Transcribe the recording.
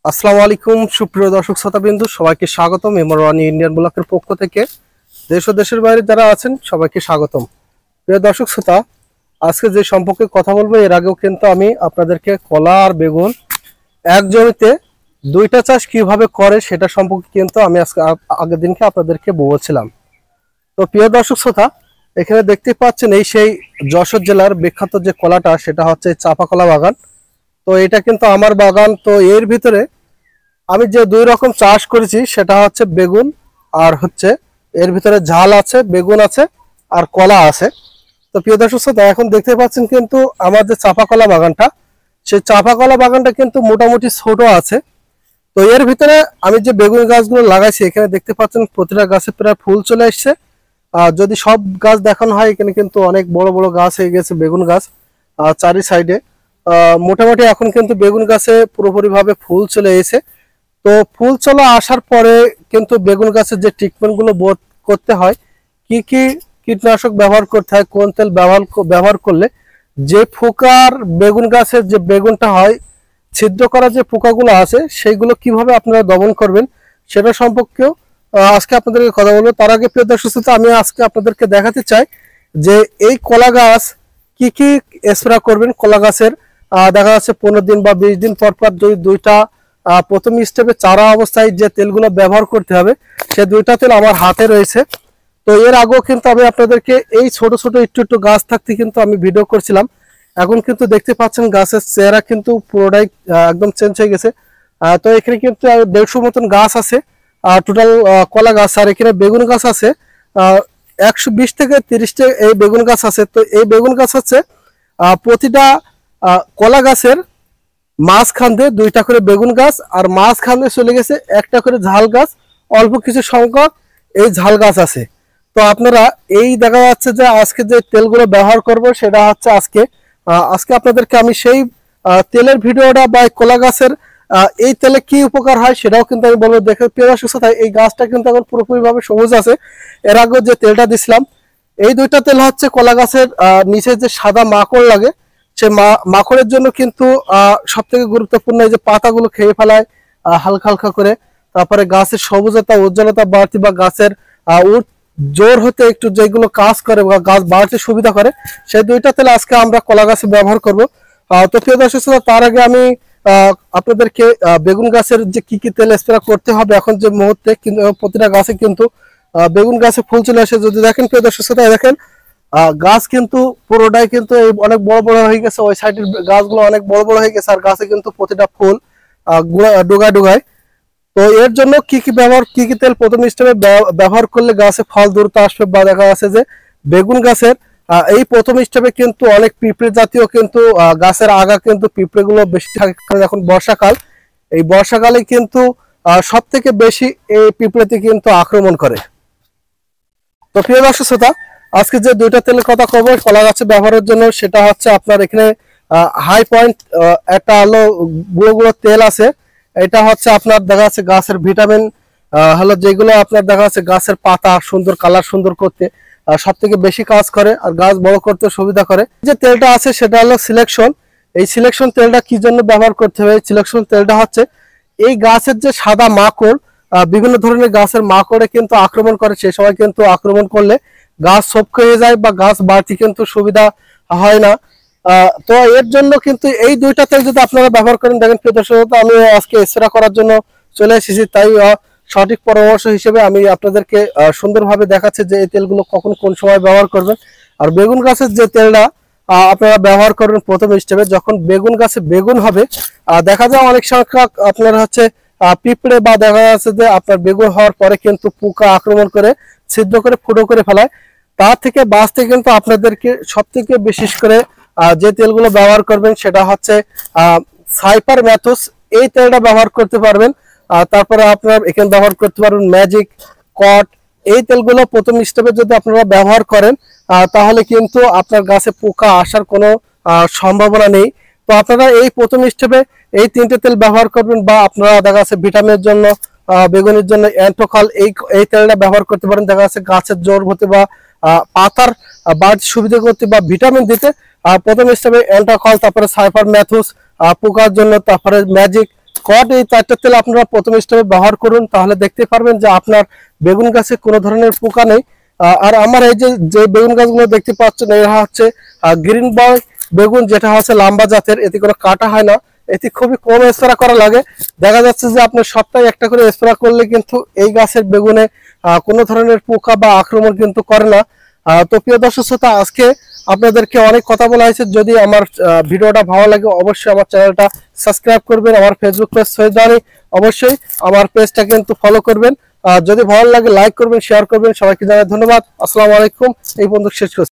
আসসালামু আলাইকুম সুপ্রিয় দর্শক শ্রোতাবিন্দু, সবাইকে স্বাগতম এমআরওয়ান ইন্ডিয়ান ব্লকের পক্ষ থেকে। দেশ ও দেশের বাইরে যারা আছেন সবাইকে স্বাগতম। প্রিয় দর্শক শ্রোতা, আজকে যে সম্পর্কে কথা বলবো, এর আগেও কিন্তু আমি আপনাদেরকে কলা আর বেগুন এক জমিতে দুইটা চাষ কিভাবে করে সেটা সম্পর্কে কিন্তু আমি আজকে আগের দিনকে আপনাদেরকে বলছিলাম। তো প্রিয় দর্শক শ্রোতা, এখানে দেখতে পাচ্ছেন এই সেই যশোর জেলার বিখ্যাত যে কলাটা, সেটা হচ্ছে চাপা কলা বাগান। তো এটা কিন্তু আমার বাগান। তো এর ভিতরে আমি যে দুই রকম চাষ করেছি সেটা হচ্ছে বেগুন আর হচ্ছে এর ভিতরে ঝাল আছে, বেগুন আছে আর কলা আছে। তো প্রিয় দর্শক শ্রোতা, এখন দেখতে পাচ্ছেন কিন্তু আমার যে চাপা কলা বাগানটা, সেই চাপা কলা বাগানটা কিন্তু মোটামুটি ছোট আছে। তো এর ভিতরে আমি যে বেগুন গাছগুলো লাগাইছি, এখানে দেখতে পাচ্ছেন প্রতিটা গাছে প্রায় ফুল চলে এসছে। যদি সব গাছ দেখানো হয়, এখানে কিন্তু অনেক বড় বড় গাছ হয়ে গেছে বেগুন গাছ চারি সাইডে। মোটামুটি এখন কিন্তু বেগুন গাছে পুরোপুরি ভাবে ফুল চলে এসেছে। তো ফুল চলে আসার পরে কিন্তু বেগুন গাছের যে ট্রিটমেন্ট গুলো করতে হয়, কি কি কীটনাশক ব্যবহার করতে হয়, কোন তেল ব্যবহার করলে যে পোকার বেগুন গাছের যে বেগুনটা হয়, ছিদ্র করা যে পোকাগুলো আছে সেইগুলো কিভাবে আপনারা দমন করবেন সেটা সম্পর্কেও আজকে আপনাদেরকে কথা বলবো। তার আগে প্রিয় দর্শক শ্রোতা, আমি আজকে আপনাদেরকে দেখাতে চাই যে এই কলা গাছ কি কি স্প্রে করবেন। কলা গাছের দেখা যাচ্ছে 15 দিন বা 20 দিন পর পর দুইটা প্রথম স্টেপে চারা অবস্থায় যে তেলগুলো ব্যবহার করতে হবে, সে দুইটা তেল আমার হাতে রয়েছে। তো এর আগেও কিন্তু আমি আপনাদেরকে এই ছোট ছোট একটু একটু গাছ থাকতে কিন্তু আমি ভিডিও করছিলাম। এখন কিন্তু দেখতে পাচ্ছেন গাছের চেহারা কিন্তু পুরোটাই একদম চেঞ্জ হয়ে গেছে। তো এখানে কিন্তু 150 মতন গাছ আছে টোটাল কলা গাছ, আর এখানে বেগুন গাছ আছে 120 থেকে 30টা এই বেগুন গাছ আছে। তো এই বেগুন গাছ হচ্ছে প্রতিটা কলা গাছের মাঝখান দিয়ে দুইটা করে বেগুন গাছ, আর মাঝখান দিয়ে চলে গেছে একটা করে ঝাল গাছ, অল্প কিছু সংখ্যক এই ঝাল গাছ আছে। তো আপনারা এই দেখা যাচ্ছে যে আজকে যে তেলগুলো ব্যবহার করব সেটা হচ্ছে আজকে আপনাদেরকে আমি সেই তেলের ভিডিওটা বা কলা গাছের এই তেলে কি উপকার হয় সেটাও কিন্তু আমি বলবো। দেখে প্রিয় দর্শক শ্রোতা, এই গাছটা কিন্তু এখন পুরোপুরি ভাবে সবুজ আছে। এর আগেও যে তেলটা দিছিলাম, এই দুইটা তেল হচ্ছে কলা গাছের নিচে যে সাদা মাকড় লাগে, সে মাকড়ের জন্য কিন্তু সব থেকে গুরুত্বপূর্ণ। এই যে পাতাগুলো খেয়ে ফেলায় হালকা হালকা করে, তারপরে গাছের সবুজতা উজ্জ্বলতা বাড়তি বা গাছের জোর হতে একটু যেগুলো কাজ করে বা গাছ বাড়তে সুবিধা করে, সেই দুইটা তেল আজকে আমরা কলা গাছে ব্যবহার করব। তো প্রিয় দর্শক শ্রোতা, তার আগে আমি আপনাদেরকে বেগুন গাছের যে কি কি তেল স্প্রে করতে হবে এখন যে মুহূর্তে, কিন্তু প্রতিটা গাছে কিন্তু বেগুন গাছে ফুল চলে আসে। যদি দেখেন প্রিয় দর্শক শ্রোতা, দেখেন গাছ কিন্তু পুরোটাই কিন্তু অনেক বড় বড় হয়ে গেছে, ওই সাইডের গাছগুলো অনেক বড় বড় হয়ে গেছে, আর গাছে কিন্তু প্রতিটা ফুল ডোগায় ডোগায়। তো এর জন্য কি কি তেল প্রথম স্টেপে ব্যবহার করলে গাছে ফল দ্রুত আসবে, বা দেখা যাচ্ছে যে বেগুন গাছের এই প্রথম স্টেপে কিন্তু অনেক পিঁপড়ে জাতীয় কিন্তু গাছের আগা কিন্তু পিঁপড়ে গুলো বেশি থাকে, কারণ এখন বর্ষাকাল। এই বর্ষাকালে কিন্তু সব থেকে বেশি এই পিঁপড়েতে কিন্তু আক্রমণ করে। তো প্রিয় দর্শক শ্রোতা, আজকে যে দুইটা তেলের কথা কব কলা গাছে ব্যবহারের জন্য, সেটা হচ্ছে আপনার এখানে হাই পয়েন্ট একটা হলো গুঁড়ো গুঁড়ো তেল আছে। এটা হচ্ছে আপনার দেখা যাচ্ছে গাছের ভিটামিন হলো যেগুলো আপনার দেখা যাচ্ছে গাছের পাতা সুন্দর কালার সুন্দর করতে সব থেকে বেশি কাজ করে, আর গাছ বড় করতে সুবিধা করে। যে তেলটা আছে সেটা হলো সিলেকশন। এই সিলেকশন তেলটা কি জন্য ব্যবহার করতে হবে? সিলেকশন তেলটা হচ্ছে এই গাছের যে সাদা মাকড়, বিভিন্ন ধরনের গাছের মাকড়ে কিন্তু আক্রমণ করে, সেই সময় কিন্তু আক্রমণ করলে গাছ সবকে হয়ে যায় বা গাছ বাড়তি কিন্তু সুবিধা হয় না। তো এর জন্য কিন্তু এই দুইটা তেল যদি আপনারা ব্যবহার করেন, দেখেন প্রিয় দর্শক, আমি আজকে স্প্রে করার জন্য চলে এসেছি। তাই সঠিক পরামর্শ হিসেবে আমি আপনাদেরকে সুন্দরভাবে দেখাচ্ছি যে এই তেলগুলো কখন কোন সময় ব্যবহার করবেন। আর বেগুন গাছের যে তেলটা আপনারা ব্যবহার করবেন প্রথম স্টেপে, যখন বেগুন গাছে বেগুন হবে, দেখা যায় অনেক সংখ্যক আপনার হচ্ছে পিঁপড়ে বা দেখা যাচ্ছে যে আপনার বেগুন হওয়ার পরে কিন্তু পোকা আক্রমণ করে ছিদ্র করে ফুটো করে ফেলায়। তার থেকে বাঁচতে কিন্তু আপনাদেরকে সব থেকে বিশেষ করে যে তেলগুলো ব্যবহার করবেন সেটা হচ্ছে সাইপার ম্যাথোস, এই তেলটা ব্যবহার করতে পারবেন। তারপরে আপনার এখানে ব্যবহার করতে পারবেন ম্যাজিক, কট। এই তেলগুলো প্রথম স্টেপে যদি আপনারা ব্যবহার করেন তাহলে কিন্তু আপনার গাছে পোকা আসার কোনো সম্ভাবনা নেই। তো আপনারা এই প্রথম স্টেপে এই তিনটে তেল ব্যবহার করবেন, বা আপনারা দেখা যাচ্ছে ভিটামিনের জন্য বেগুনের জন্য অ্যান্টোকাল এই তেলটা ব্যবহার করতে পারেন। দেখা যাচ্ছে গাছের জোর হতে বা পাতার বাড়তি সুবিধা করতে বা ভিটামিন দিতে প্রথম স্টেপে অ্যান্টোকাল, তারপরে সাইপার ম্যাথোস পোকার জন্য, তারপরে ম্যাজিক, স্কট এই 4টা তেল আপনারা প্রথম স্টেপে ব্যবহার করুন, তাহলে দেখতে পারবেন যে আপনার বেগুন গাছে কোনো ধরনের পোকা নেই। আর আমার এই যে বেগুন গাছগুলো দেখতে পাচ্ছেন, এরা হচ্ছে গ্রিন বয় বেগুন, যেটা হচ্ছে লম্বা জাতের, এতে কোনো কাটা হয় না, এতে খুবই কম স্প্রে করা লাগে। দেখা যাচ্ছে যে আপনার সপ্তাহে একটা করে স্প্রে করলে কিন্তু এই গাছের বেগুনে কোনো ধরনের পোকা বা আক্রমণ কিন্তু করে না। তো প্রিয় দর্শক শ্রোতা, আজকে আপনাদেরকে অনেক কথা বলা হয়েছে। যদি আমার ভিডিওটা ভালো লাগে অবশ্যই আমার চ্যানেলটা সাবস্ক্রাইব করবেন, আমার ফেসবুক পেজ সৈয়দানি অবশ্যই আমার পেজটা কিন্তু ফলো করবেন। যদি ভালো লাগে লাইক করবেন, শেয়ার করবেন। সবাইকে জানাই ধন্যবাদ। আসসালামু আলাইকুম। এই বন্ধু শেষ করছি।